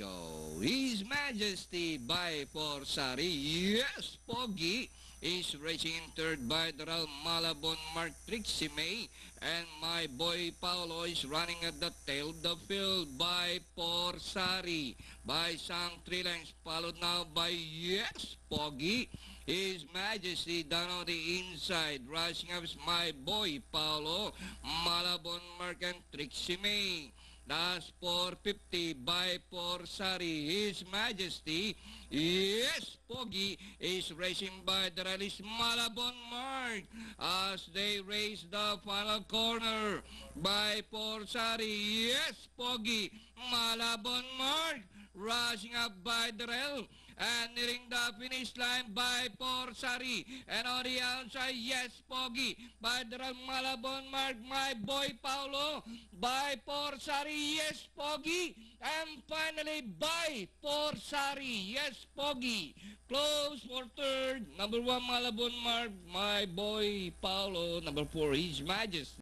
go. His Majesty by Forsari. Yes, Pogi is racing in third by Daral Malabon Mark Trixie May. And my boy Paolo is running at the tail of the field by Forsari. By Sang 3 lengths, followed now by Yes, Pogi. His Majesty down on the inside. Rushing up is my boy Paolo, Malabon Mark and Trixie May. That's 450 by Forsari. His Majesty, yes, Pogi is racing by the release Malabon Mark as they race the final corner by Forsari. Yes, Pogi, Malabon Mark rushing up by the rail and nearing the finish line by Forsari. And on the outside, yes, Pogi by the rail Malabon Mark, my boy Paulo by Forsari. Yes, Pogi. And finally by Forsari. Yes, Pogi. Close for third. Number 1, Malabon Mark. My boy Paulo. Number 4, His Majesty.